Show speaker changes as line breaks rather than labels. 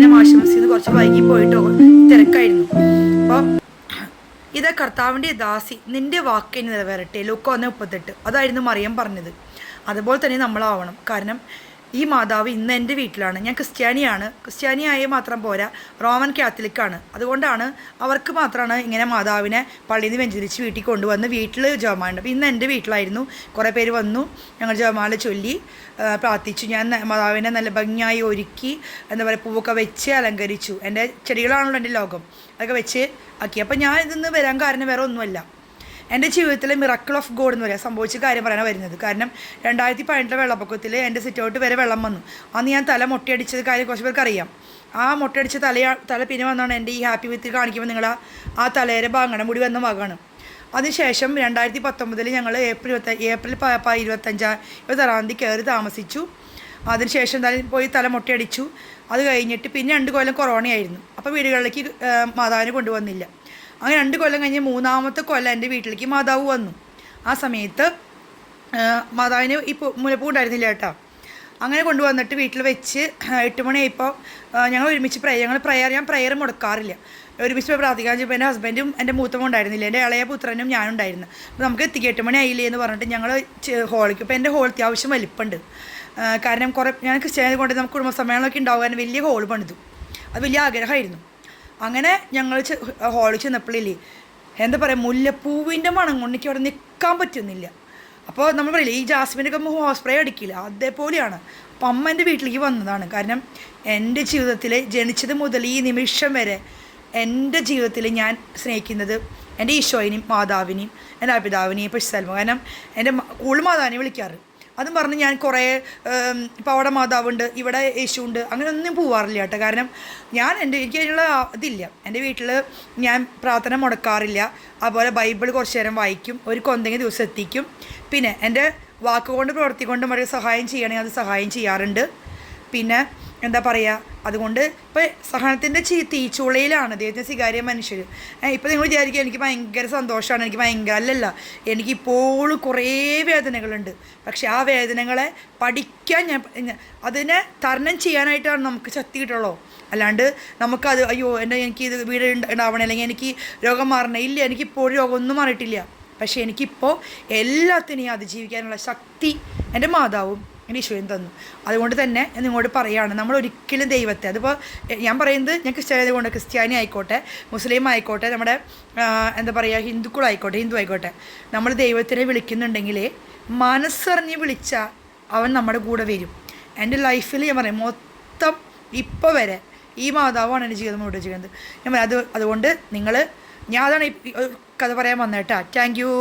ഞാൻ ആശംസിന്ന് കുറച്ച് വൈകി പോയിട്ടോ, തിരക്കായിരുന്നു. അപ്പോൾ ഇതാ കർത്താവിൻ്റെ ദാസി, നിൻ്റെ വാക്കിന് നിറവേറട്ടെ. ലൂക്ക 1:38 അതായിരുന്നു മറിയം പറഞ്ഞത്. അതുപോലെ തന്നെ നമ്മളാവണം. കാരണം ഈ മാതാവ് ഇന്ന് എൻ്റെ വീട്ടിലാണ്. ഞാൻ ക്രിസ്ത്യാനിയാണ്. ക്രിസ്ത്യാനിയായ മാത്രം പോരാ, റോമൻ കാത്തലിക്കാണ്. അതുകൊണ്ടാണ് അവർക്ക് മാത്രമാണ് ഇങ്ങനെ മാതാവിനെ പള്ളിയിൽ നിന്ന് വെഞ്ചരിച്ച് വീട്ടിൽ കൊണ്ടുവന്ന് വീട്ടിൽ ജപമാലുണ്ട്. അപ്പോൾ ഇന്ന് എൻ്റെ വീട്ടിലായിരുന്നു. കുറേ പേര് വന്നു, ഞങ്ങൾ ജപമാല ചൊല്ലി പ്രാർത്ഥിച്ചു. ഞാൻ മാതാവിനെ നല്ല ഭംഗിയായി ഒരുക്കി, എന്താ പറയുക, പൂവൊക്കെ വെച്ച് അലങ്കരിച്ചു. എൻ്റെ ചെടികളാണല്ലോ എൻ്റെ ലോകം, അതൊക്കെ വെച്ച് ആക്കി. അപ്പോൾ ഞാൻ ഇതിന്ന് വരാൻ കാരണം വേറെ ഒന്നുമല്ല, എൻ്റെ ജീവിതത്തിലെ മിറക്കിൾ ഓഫ് ഗോഡ് എന്ന് പറയാം, സംഭവിച്ച കാര്യം പറയാൻ വരുന്നത്. കാരണം 2018 വെള്ളപ്പൊക്കത്തിൽ എൻ്റെ സിറ്റൗട്ട് വരെ വെള്ളം വന്നു. അന്ന് ഞാൻ തല മൊട്ടയടിച്ചത് കാര്യം കുറച്ച് പേർക്ക് അറിയാം. ആ മൊട്ടയടിച്ച തല പിന്നെ വന്നാണ് എൻ്റെ ഈ ഹാപ്പി വിത്തിൽ കാണിക്കുമ്പോൾ നിങ്ങൾ ആ തലയുടെ ഭാഗമാണ്, മുടി വന്ന ഭാഗമാണ്. അതിനുശേഷം 2019 ഞങ്ങൾ ഏപ്രിൽ 26-ആം തീയതി കയറി താമസിച്ചു. അതിനുശേഷം പോയി തല മൊട്ടയടിച്ചു. അത് കഴിഞ്ഞിട്ട് പിന്നെ 2 കൊല്ലം കൊറോണയായിരുന്നു. അപ്പോൾ വീടുകളിലേക്ക് മാതാവിനെ കൊണ്ടുവന്നില്ല. അങ്ങനെ 2 കൊല്ലം കഴിഞ്ഞ് 3-ാമത്തെ കൊല്ലം എൻ്റെ വീട്ടിലേക്ക് മാതാവ് വന്നു. ആ സമയത്ത് മാതാവിന് ഇപ്പോൾ മുലപ്പൂ ഉണ്ടായിരുന്നില്ല കേട്ടോ. അങ്ങനെ കൊണ്ടുവന്നിട്ട് വീട്ടിൽ വെച്ച് 8 മണിയായപ്പോൾ ഞങ്ങൾ ഒരുമിച്ച് ഞാൻ പ്രയർ മുടക്കാറില്ല. ഒരുമിച്ച് പ്രാർത്ഥിക്കാൻ ചെയ്യുമ്പോൾ എൻ്റെ ഹസ്ബൻഡും എൻ്റെ മൂത്തമ്മ ഉണ്ടായിരുന്നില്ല, എൻ്റെ ഇളയ പുത്രനും ഞാനുണ്ടായിരുന്നു. അപ്പോൾ നമുക്ക് എത്തിക്കുക 8 മണി ആയില്ലേ എന്ന് പറഞ്ഞിട്ട് ഞങ്ങൾ ഹോളിലേക്ക്. ഇപ്പോൾ എൻ്റെ ഹോൾ അത്യാവശ്യം വലിപ്പമുണ്ട്. കാരണം ഞാൻ ക്രിസ്ത്യാനി കൊണ്ട് നമുക്ക് കുടുംബസമ്മേളനമൊക്കെ ഉണ്ടാകാൻ വലിയ ഹോൾ പണിതു. അത് വലിയ ആഗ്രഹമായിരുന്നു. അങ്ങനെ ഞങ്ങൾ ഹോളിൽ ചെന്നപ്പോഴില്ലേ, എന്താ പറയുക, മുല്ലപ്പൂവിൻ്റെ മണം കൊണ്ട് എനിക്ക് അവിടെ നിൽക്കാൻ പറ്റുന്നില്ല. അപ്പോൾ നമ്മൾ പറയില്ലേ, ഈ ജാസ്മിനൊക്കെ സ്പ്രേ അടിക്കില്ല, അതേപോലെയാണ്. അപ്പം അമ്മ എൻ്റെ വീട്ടിലേക്ക് വന്നതാണ്. കാരണം എൻ്റെ ജീവിതത്തിൽ ജനിച്ചത് മുതൽ ഈ നിമിഷം വരെ എൻ്റെ ജീവിതത്തിൽ ഞാൻ സ്നേഹിക്കുന്നത് എൻ്റെ ഈശോയിനെയും മാതാവിനെയും എൻ്റെ പിതാവിനെയും പരിശുദ്ധ. കാരണം എൻ്റെ കൂടുതൽ മാതാവിനെ വിളിക്കാറ്. അതും പറഞ്ഞ് ഞാൻ കുറേ ഇപ്പോൾ അവിടെ മാതാവുണ്ട്, ഇവിടെ യേശു ഉണ്ട്, അങ്ങനെ ഒന്നും പോവാറില്ല കേട്ടോ. കാരണം എനിക്ക് അതിനുള്ള ഇതില്ല. എൻ്റെ വീട്ടിൽ ഞാൻ പ്രാർത്ഥന മുടക്കാറില്ല. അതുപോലെ ബൈബിൾ കുറച്ച് നേരം വായിക്കും, ഒരു കൊന്തെങ്കിലും ദിവസം എത്തിക്കും. പിന്നെ എൻ്റെ വാക്കുകൊണ്ട് പ്രവൃത്തി കൊണ്ടും അവർക്ക് സഹായം ചെയ്യണമെങ്കിൽ അത് സഹായം ചെയ്യാറുണ്ട്. പിന്നെ എന്താ പറയുക, അതുകൊണ്ട് ഇപ്പോൾ സഹനത്തിൻ്റെ തീച്ചൂളയിലാണ് ദൈവത്തിന് സ്വീകാര്യ മനുഷ്യർ. ഇപ്പോൾ നിങ്ങൾ വിചാരിക്കുക എനിക്ക് ഭയങ്കര സന്തോഷമാണ്, എനിക്ക് ഭയങ്കര അല്ലല്ല, എനിക്കിപ്പോഴും കുറേ വേദനകളുണ്ട്. പക്ഷെ ആ വേദനകളെ പഠിക്കാൻ അതിനെ തരണം ചെയ്യാനായിട്ടാണ് നമുക്ക് ശക്തി കിട്ടുള്ളൂ. അല്ലാണ്ട് നമുക്കത് അയ്യോ എനിക്കിത് വീട് ഉണ്ടാവണം, അല്ലെങ്കിൽ എനിക്ക് രോഗം മാറണേ, ഇല്ല, എനിക്കിപ്പോൾ രോഗമൊന്നും മാറിയിട്ടില്ല. പക്ഷേ എനിക്കിപ്പോൾ എല്ലാത്തിനെയും അതിജീവിക്കാനുള്ള ശക്തി എൻ്റെ മാതാവും എൻ്റെ ഈശോയും തന്നു. അതുകൊണ്ട് തന്നെ ഞാൻ നിങ്ങളോട് പറയുകയാണ്, നമ്മളൊരിക്കലും ദൈവത്തെ, അതിപ്പോൾ ഞാൻ പറയുന്നത് ഞാൻ ക്രിസ്ത്യാനി കൊണ്ട്, ക്രിസ്ത്യാനി ആയിക്കോട്ടെ, മുസ്ലിം ആയിക്കോട്ടെ, നമ്മുടെ എന്താ പറയുക, ഹിന്ദു ആയിക്കോട്ടെ, നമ്മൾ ദൈവത്തിനെ വിളിക്കുന്നുണ്ടെങ്കിൽ മനസ്സറിഞ്ഞ് വിളിച്ചാൽ അവൻ നമ്മുടെ കൂടെ വരും. എൻ്റെ ലൈഫിൽ ഞാൻ പറയും മൊത്തം ഇപ്പോൾ വരെ ഈ മാതാവാണ് എൻ്റെ ജീവിതം മുന്നോട്ട് ചെയ്യുന്നത്. ഞാൻ അതുകൊണ്ട് ഞാൻ അതാണ് ഈ കഥ പറയാൻ വന്നേട്ടാ. Thank you.